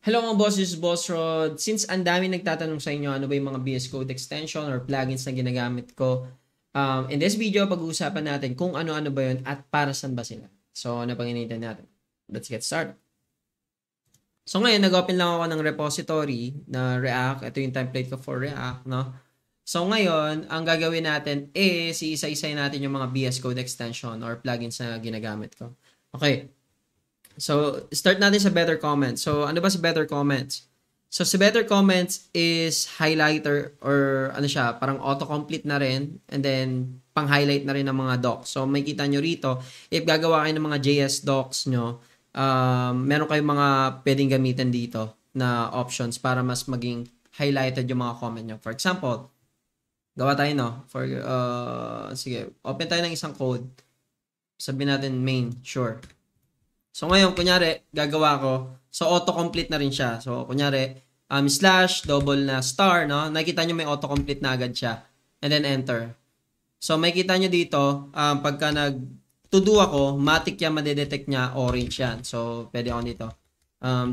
Hello mga boss, this is Boss Rod. Since ang dami nagtatanong sa inyo ano ba yung mga VS Code extension or plugins na ginagamit ko, in this video, pag-uusapan natin kung ano-ano ba yun at para saan ba sila. So, ano pang hinihintay natin? Let's get started. So, ngayon, nag-open lang ako ng repository na React. Ito yung template ko for React, no? So, ngayon, ang gagawin natin is iisa-isay natin yung mga VS Code extension or plugins na ginagamit ko. Okay. So, start natin sa Better Comments. So, ano ba si Better Comments? So, si Better Comments is highlighter or ano siya, parang autocomplete na rin and then pang-highlight na rin ng mga docs. So, may kita nyo rito, if gagawa kayo ng mga JS docs nyo, meron kayong mga pwedeng gamitin dito na options para mas maging highlighted yung mga comment nyo. For example, gawa tayo, no? Sige, open tayo ng isang code. Sabihin natin main, sure. So, ngayon, kunyari, gagawa ko. So, autocomplete na rin siya. So, kunyari, slash, double na star, no? Nakikita nyo may autocomplete na agad siya. And then, enter. So, makikita nyo dito, pagka nag-to-do ako, matik yan, madedetect niya, orange yan. So, pwede ako dito.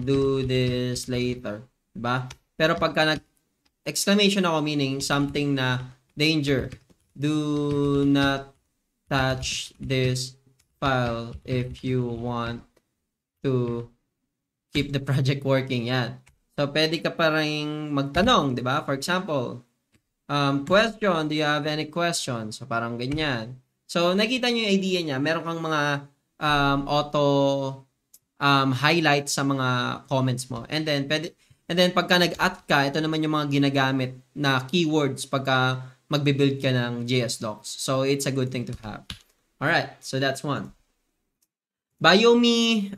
Do this later. Diba? Pero pagka nag-exclamation ako, meaning something na danger. Do not touch this file if you want to keep the project working. Yan. So, pwede ka pa rin magtanong, di ba? For example, question, do you have any questions? So, parang ganyan. So, nakita nyo yung idea niya. Meron kang mga auto highlight sa mga comments mo. And then, pagka nag-at ka, ito naman yung mga ginagamit na keywords pagka magbe-build ka ng JS docs. So, it's a good thing to have. Alright, so that's one. BioMe,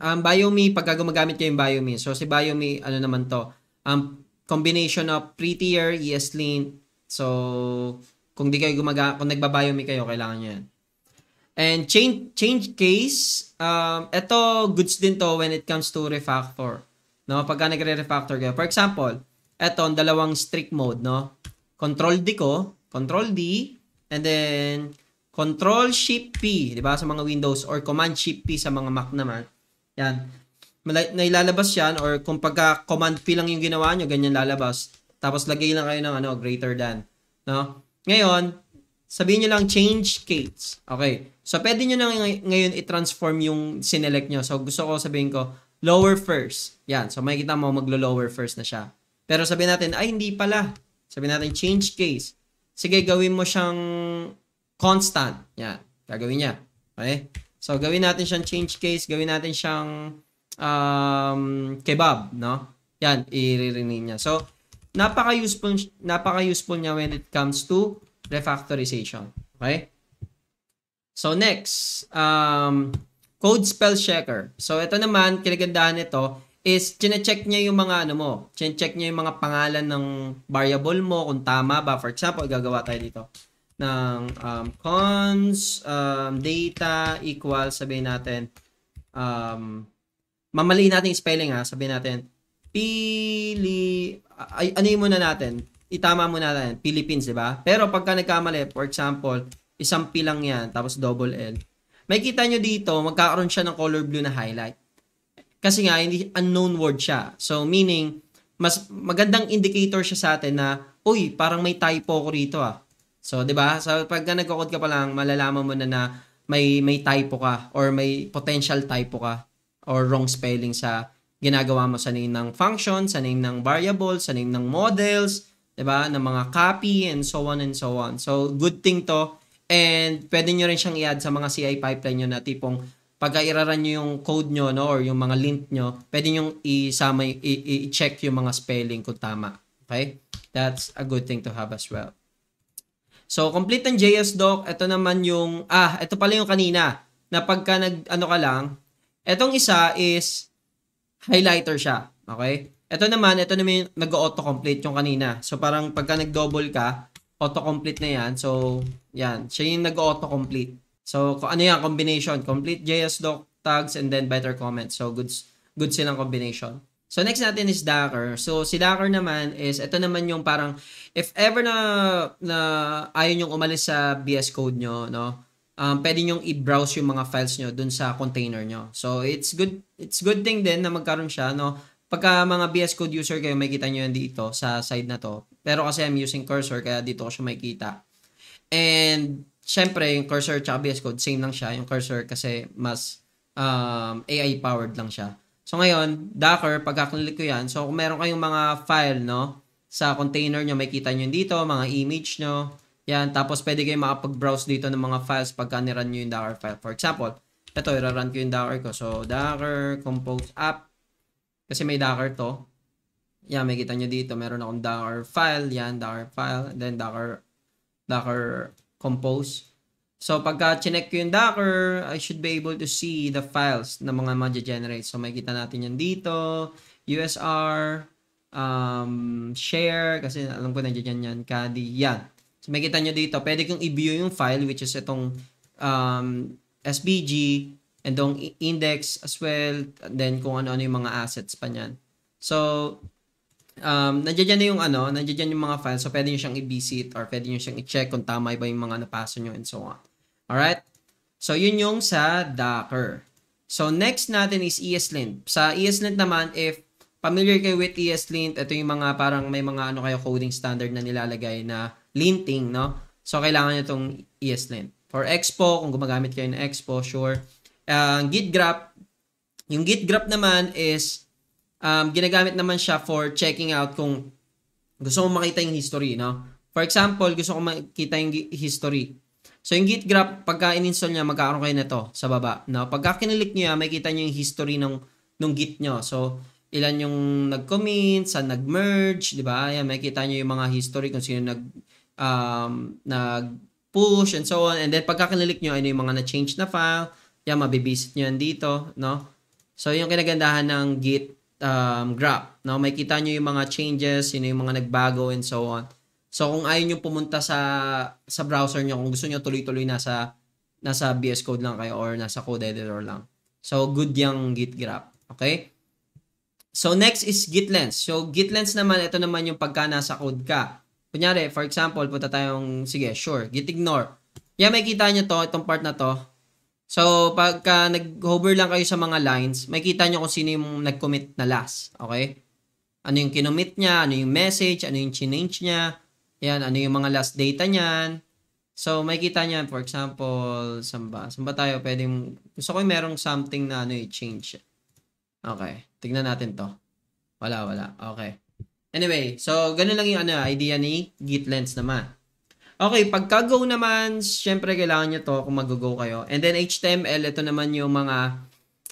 pagka gumagamit kayo yung BioMe. So, si BioMe, ano naman to? Combination of prettier, ESLint. So, kung kung nagba-BioMe kayo, kailangan nyo yan. And change case, ito, goods din to when it comes to refactor. No? Pagka nagre-refactor kayo. For example, ito, ang dalawang strict mode, no? Control D ko, Control D, and then Control-Shift-P, di ba, sa mga Windows, or Command-Shift-P sa mga Mac naman. Yan. Nailalabas yan, or kung pagka Command-P lang yung ginawa nyo, ganyan lalabas. Tapos lagay lang kayo ng greater than. No? Ngayon, sabihin nyo lang change case. Okay. So, pwede nyo na ngayon i-transform yung sinelect nyo. So, gusto ko sabihin ko, lower first. Yan. So, makikita mo, maglo-lower first na siya. Pero sabihin natin, ay, hindi pala. Sabihin natin, change case. Sige, gawin mo siyang constant. Yan. Gagawin niya. Okay? So, gawin natin siyang change case. Gawin natin siyang kebab. No? Yan. I-rename niya. So, napaka-useful niya when it comes to refactorization. Okay? So, next. Code spell checker. So, ito naman, kinagandahan nito is chine-check niya yung mga chine-check niya yung mga pangalan ng variable mo kung tama ba. For example, gagawa tayo dito ng cons data equals, sabihin natin, mamaliin natin yung spelling sabihin natin, ano yung muna natin? Itama muna natin, Philippines, di ba? Pero pagka nagkamali, for example, isang P lang yan, tapos double L. May kita nyo dito, magkakaroon siya ng color blue na highlight. Kasi nga, hindi unknown word siya. So, meaning, mas magandang indicator siya sa atin na, uy, parang may typo ko rito So, 'di ba? So, pagka nagko-code ka pa lang, malalaman mo na may typo ka or may potential typo ka or wrong spelling sa ginagawa mo sa name ng function, sa name ng variable, sa name ng models, 'di ba? Ng mga copy and so on and so on. So, good thing to. And pwede nyo rin siyang i-add sa mga CI pipeline nyo na tipong pagka iraran nyo yung code nyo, no, or yung mga lint nyo, pwede nyo isama, i-check yung mga spelling kung tama. Okay? That's a good thing to have as well. So, complete ng JS doc. Ito naman yung, ito pala yung kanina, na pagka ka lang, etong isa is, highlighter siya. Okay? Ito naman yung nag-auto-complete yung kanina. So, parang pagka nag-double ka, auto-complete na yan. So, yan. Siya yung nag-auto-complete. So, ano yan? Combination. Complete JS doc tags and then better comments. So, good silang combination. So, next natin is Docker. So, si Docker naman is, ito naman yung parang, if ever na ayaw nyong umalis sa VS Code nyo, no, pwede nyong i-browse yung mga files nyo dun sa container nyo. So, it's good thing din na magkaroon siya, no, pagka mga VS Code user kayo, makikita nyo yan dito sa side na to. Pero kasi I'm using cursor, kaya dito ko siya makikita. And, syempre, yung cursor at VS Code, same lang siya. Yung cursor kasi mas AI powered lang siya. So, ngayon, Docker, pagka-click ko yan, so kung meron kayong mga file, no, sa container nyo, makikita nyo dito, mga image nyo, yan. Tapos, pwede kayo makapag-browse dito ng mga files pagka nirun nyo yung Docker file. For example, ito, i-run ko yung Docker ko. So, Docker compose app. Kasi may Docker to. Yan, makikita nyo dito. Meron akong Docker file. Yan, Docker file. And then, Docker compose. So, pagka chinek ko yung Docker, I should be able to see the files na mga ma-generate. So, makikita natin yan dito. USR, share, kasi alam ko nandiyan yan, Kadi. Yan. So, makikita nyo dito. Pwede kong i-view yung file, which is itong SVG, and yung index as well, and then kung ano-ano yung mga assets pa niyan. So, nandiyan na yung nandiyan yung mga files, so pwede nyo siyang i-visit or pwede nyo siyang i-check kung tama ba yung mga napasa nyo and so on. Alright? So, yun yung sa Docker. So, next natin is ESLint. Sa ESLint naman, if familiar kayo with ESLint, ito yung mga parang may mga kayo coding standard na nilalagay na linting, no? So, kailangan nyo itong ESLint. For Expo, kung gumagamit kayo ng Expo, sure. Git graph. Yung Git graph naman is ginagamit naman siya for checking out kung gusto mo makita yung history, no? For example, gusto ko makita yung history. So, yung Git graph, pagka in-install niya, magkakaroon kayo na to sa baba, no? Pagka kinilik niyo yan, makikita niyo yung history ng Git nyo. So, ilan yung nag-commit, saan nag-merge, di ba? Yan, makikita niyo yung mga history kung sino nag-push and so on. And then, pagka kinilik niyo, ano yung mga na-change na file, yan, mabibisit nyo yan dito, no? So, yung kinagandahan ng Git graph, no? Makikita nyo yung mga changes, sino yung mga nagbago and so on. So, kung ayaw nyo pumunta sa browser nyo, kung gusto nyo tuloy-tuloy nasa VS Code lang kayo or nasa code editor lang. So, good yung Git graph. Okay? So, next is GitLens. So, GitLens naman, ito naman yung pagka nasa code ka. Kunyari, for example, punta tayong, sige, sure, gitignore. Yan, makikita nyo to, itong part na to. So, pagka nag-hover lang kayo sa mga lines, makikita nyo kung sino yung nag-commit na last. Okay? Ano yung kinomit niya, ano yung message, ano yung change niya. Yan, ano yung mga last data niyan. So, makikita niyan, for example, saan ba tayo pwedeng, gusto ko yung merong something na i-change. Okay, tignan natin to. Wala. Okay. Anyway, so, ganun lang yung idea ni GitLens naman. Okay, pagka-go naman, syempre kailangan nyo to kung mag-go kayo. And then HTML, ito naman yung mga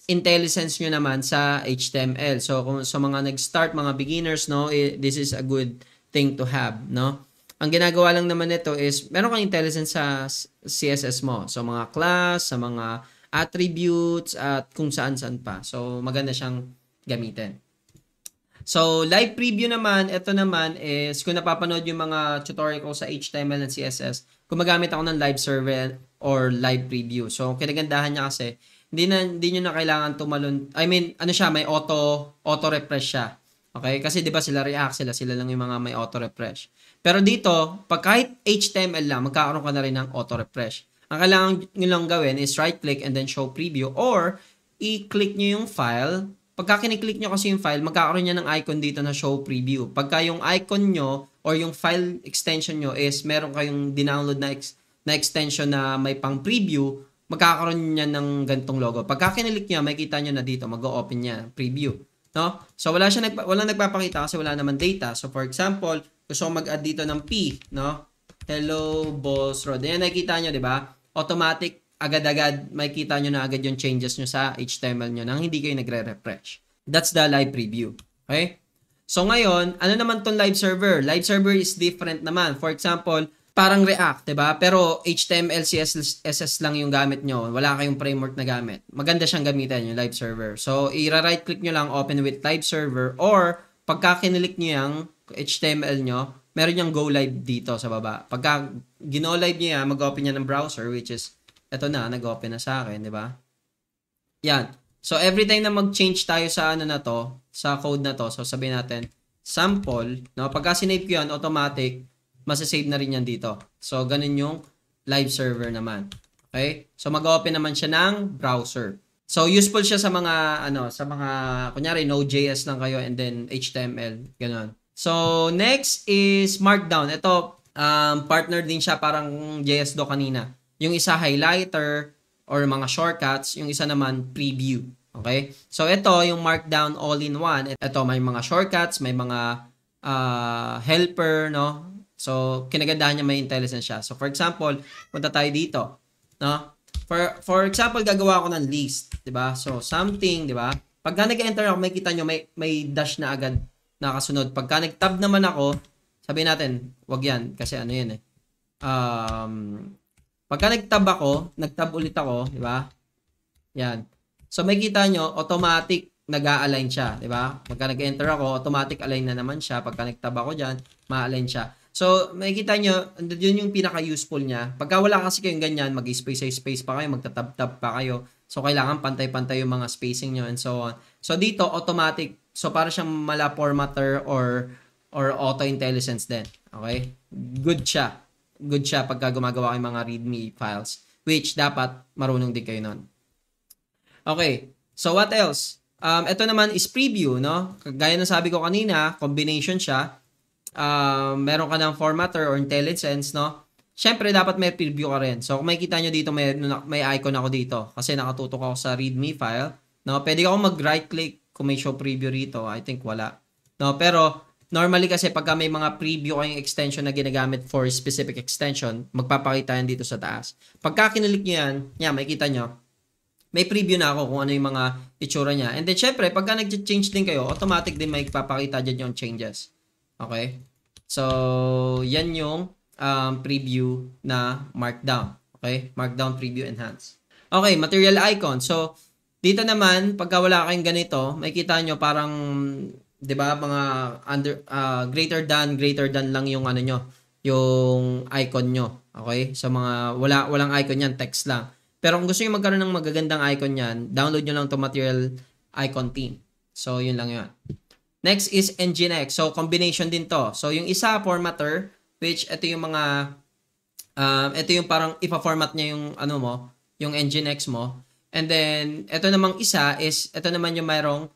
intelligence nyo naman sa HTML. So, kung sa mga nag-start, mga beginners, no, this is a good thing to have, no? Ang ginagawa lang naman nito is, meron kang intelligence sa CSS mo. So, mga class, sa mga attributes, at kung saan-saan pa. So, maganda siyang gamitin. So, live preview naman, ito naman is, kung napapanood yung mga tutorial ko sa HTML and CSS, gumagamit ako ng live server or live preview. So, kinagandahan niya kasi, hindi nyo na kailangan tumalon. I mean, may auto-refresh siya. Okay? Kasi 'di ba sila React, sila lang yung mga may auto-refresh. Pero dito, pag kahit HTML lang, magkakaroon ka na rin ng auto-refresh. Ang kailangan nyo lang gawin is right-click and then show preview or i-click nyo yung file. Pagka kiniklik nyo kasi yung file, magkakaroon niya ng icon dito na show preview. Pagka yung icon nyo or yung file extension nyo is meron kayong dinownload na extension na may pang preview, magkakaroon niya ng gantong logo. Pagka kinilik niya, makikita nyo na dito, mag-o-open niya, preview. No? So, walang nagpapakita kasi wala naman data. So, for example, gusto ko mag-add dito ng P, no? Hello, Boss Rod. Ayan, nakikita nyo, di ba? Automatic, agad-agad, makikita nyo na agad yung changes nyo sa HTML nyo nang hindi kayo nagre-refresh. That's the live preview. Okay? So, ngayon, ano naman tong live server? Live server is different naman. For example, parang React, 'di ba? Pero HTML, CSS lang yung gamit nyo. Wala kayong framework na gamit. Maganda siyang gamitin yung live server. So, i-right click nyo lang, open with live server, or pagka kinilik nyo yung HTML nyo, meron yung go live dito sa baba. Pagka gino live nyo yan, mag-open yan ng browser, which is, eto na, nag-open na sa akin, 'di ba? Yan. So, every time na mag-change tayo sa na to, sa code na to, so sabihin natin, sample, no? Pagka sinave ko yan, automatic, masasave na rin yan dito. So, ganun yung live server naman. Okay? So, mag-open naman siya ng browser. So useful siya sa mga kunyari Node.js lang kayo and then HTML, ganun. So next is Markdown. Ito partner din siya parang JS do kanina. Yung isa highlighter or mga shortcuts, yung isa naman preview. Okay? So ito yung Markdown all-in-one. Ito may mga shortcuts, may mga helper, no? So kinagandahan niya may intelligence siya. So for example, punta tayo dito, no? For example, gagawa ako ng list, 'di ba? So something, 'di ba? Pagka nag-enter ako, makikita nyo may dash na agad nakasunod. Pagka nag-tab naman ako, sabihin natin, wag yan kasi ano 'yan eh. Pagka nag-tab ulit ako, 'di ba? Yan. So makikita nyo, automatic nag-a-align siya, 'di ba? Pagka nag-enter ako, automatic align na naman siya. Pagka nag-tab ako diyan, ma-align siya. So, makikita nyo, yun yung pinaka-useful niya. Pagka wala kasi kayong ganyan, mag-space pa kayo, magtatab-tab pa kayo. So, kailangan pantay-pantay yung mga spacing nyo and so on. So, dito, automatic. So, para siyang mala formatter or auto-intelligence din. Okay? Good siya. Good siya pagka gumagawa kayong mga readme files. Which, dapat marunong din kayo nun. Okay. So, what else? Ito naman is preview, no? Gaya ng sabi ko kanina, combination siya. Meron ka ng formatter or intelligence, no? Siyempre, dapat may preview ka rin. So, kung makikita nyo dito, may icon ako dito. Kasi nakatutok ako sa readme file. No? Pwede ako mag-right click kung may show preview rito. I think wala. No? Pero, normally kasi pagka may mga preview kayong extension na ginagamit for specific extension, magpapakita yan dito sa taas. Pagka kinilik nyo yan, makikita nyo, may preview na ako kung ano yung mga itsura niya. And then, syempre, pagka nag-change din kayo, automatic din may papakita dyan yung changes. Okay? So, yan yung preview na Markdown. Okay? Markdown Preview Enhance. Okay, material icon. So, dito naman, pagka wala kayong ganito, makikita nyo parang, di ba, mga greater than lang yung ano nyo, yung icon nyo. Okay? So, walang icon yan, text lang. Pero kung gusto nyo magkaroon ng magagandang icon yan, download nyo lang to material icon theme. So, yun lang yun. Next is Nginx. So, combination din to. So, yung isa, formatter, which ito yung mga, ito yung parang ipa-format niya yung, ano mo, yung Nginx mo. And then, ito namang isa is, ito naman yung mayroong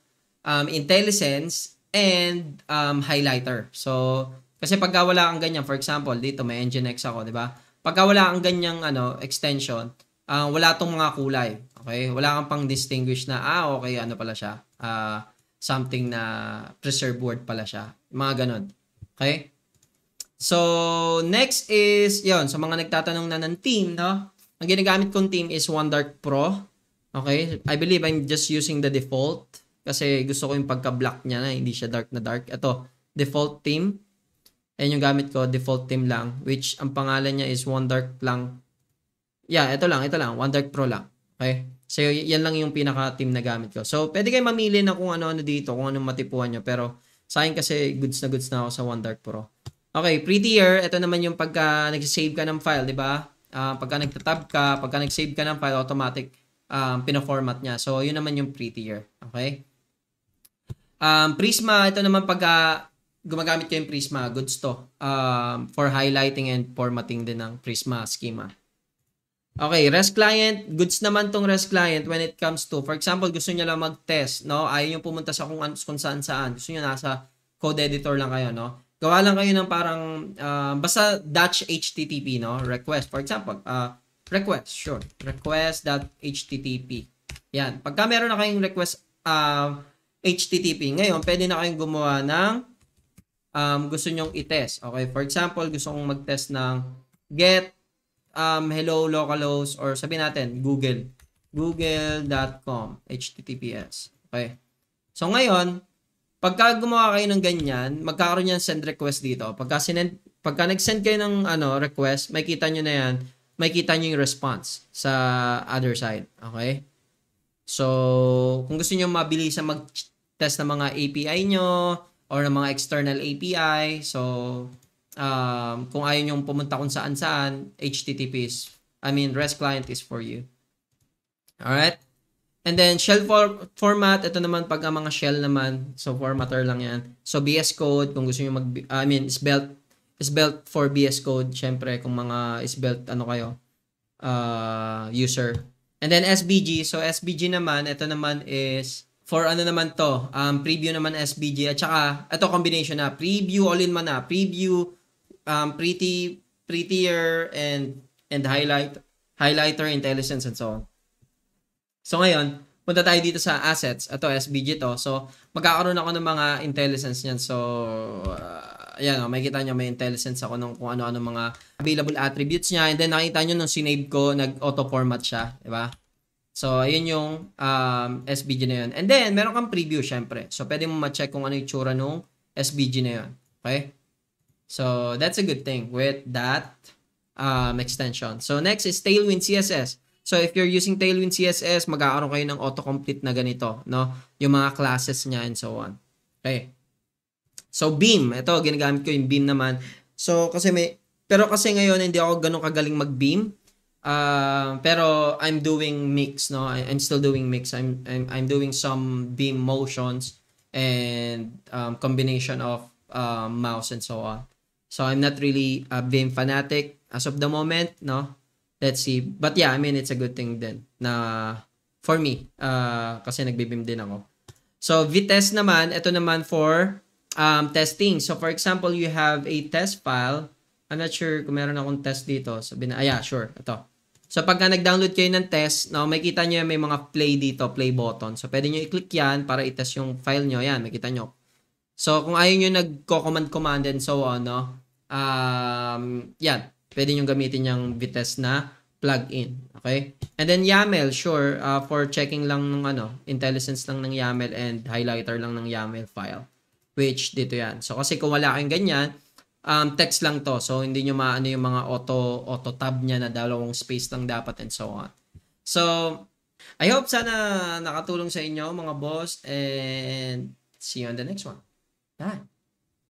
IntelliSense and highlighter. So, kasi pagka wala kang ganyan, for example, dito may Nginx ako, di ba? Pagka wala kang ganyang extension, wala tong mga kulay. Okay? Wala kang pang distinguish na, okay, ano pala siya, something na preserved word pala siya. Mga ganun. Okay? So, next is, yon sa mga nagtatanong na ng theme, no? Ang ginagamit kong theme is OneDark Pro. Okay? I believe I'm just using the default kasi gusto ko yung pagka-black niya na hindi siya dark na dark. Ito, default theme. Ayan yung gamit ko, default theme lang, which ang pangalan niya is OneDark lang. Yeah, ito lang, OneDark Pro lang. Okay? So, yan lang yung pinaka-theme na gamit ko. So, pwede kayo mamili na kung ano-ano dito, kung anong matipuan nyo. Pero, sa akin kasi, goods na ako sa OneDark Pro. Okay, prettier. Ito naman yung pagka nag-save ka ng file, di ba? Pagka nagtatab ka, pagka nag-save ka ng file, automatic pina-format niya. So, yun naman yung prettier. Okay? Prisma, ito naman pagka gumagamit ko yung Prisma, goods to. For highlighting and formatting din ng Prisma schema. Okay, REST client, goods naman tong REST client when it comes to, for example, gusto niyo lang mag-test, no? Ayaw niyo pumunta sa kung saan-saan. Gusto niyo nasa code editor lang kayo, no? Gawa lang kayo ng parang, basta Dutch HTTP, no? Request, for example, request.http. Yan. Pagka meron na kayong request HTTP, ngayon, pwede na kayong gumawa ng gusto nyong i-test. Okay, for example, gusto kong mag-test ng get hello localhost or sabihin natin google.com https. Okay. So ngayon, pagka gumawa kayo ng ganyan, magkakaroon yan send request dito. Pagka nag-send kayo ng request, makikita nyo na yan, makikita nyo yung response sa other side. Okay? So, kung gusto nyo mabilis na mag-test ng mga API nyo or ng mga external API, so kung ayaw nyo pumunta kung saan-saan, REST client is for you. Alright? And then, shell format, ito naman pag ang mga shell naman, so formatter lang yan. So, VS Code, kung gusto nyo is built for VS Code, syempre, kung mga is built, kayo, user. And then SVG. So SVG naman, ito naman is for ano naman to, preview naman SVG at saka ito combination na preview all in one na, preview prettier and highlighter intelligence and so on. So ngayon, punta tayo dito sa assets. Ito SVG to. So magkakaroon ako ng mga intelligence niyan. So ayan, makikita niyo may intelligence ako ng kung ano-ano mga available attributes niya, and then nakita niyo nung sinave ko, nag-auto format siya, di ba? So, ayun yung SVG na yun. And then, meron kang preview, syempre. So, pwede mo ma-check kung ano yung tsura nung SVG na yun. Okay? So, that's a good thing with that extension. So, next is Tailwind CSS. So, if you're using Tailwind CSS, magkakaroon kayo ng autocomplete na ganito, no? Yung mga classes niya and so on. Okay? So, Beam. Ito, ginagamit ko yung Beam naman. So, pero kasi ngayon, hindi ako ganun kagaling mag-Beam. Pero I'm doing mix, no? I'm still doing mix. I'm doing some beam motions and combination of mouse and so on. So I'm not really a beam fanatic as of the moment, no? Let's see. But yeah, I mean it's a good thing din na for me kasi nagbe-beam din ako. So Vitess naman, ito naman for testing. So for example, you have a test file. I'm not sure kung meron akong test dito. Sabi na, yeah, sure. Ito. So, pagka nag-download kayo ng test, no, makikita nyo may mga play dito, play button. So, pwede nyo i-click yan para i-test yung file nyo. Yan, makikita nyo. So, kung ayaw nyo nag-command and so on, no, yan, pwede nyo gamitin yung Vitess na plugin. Okay? And then, YAML, sure, for checking lang ng intelligence lang ng YAML and highlighter lang ng YAML file. Which, dito yan. So, kasi kung wala kayong ganyan, text lang to. So, hindi nyo maano yung mga auto tab niya na dalawang space lang dapat and so on. So, I hope sana nakatulong sa inyo mga boss, and see you on the next one. Bye!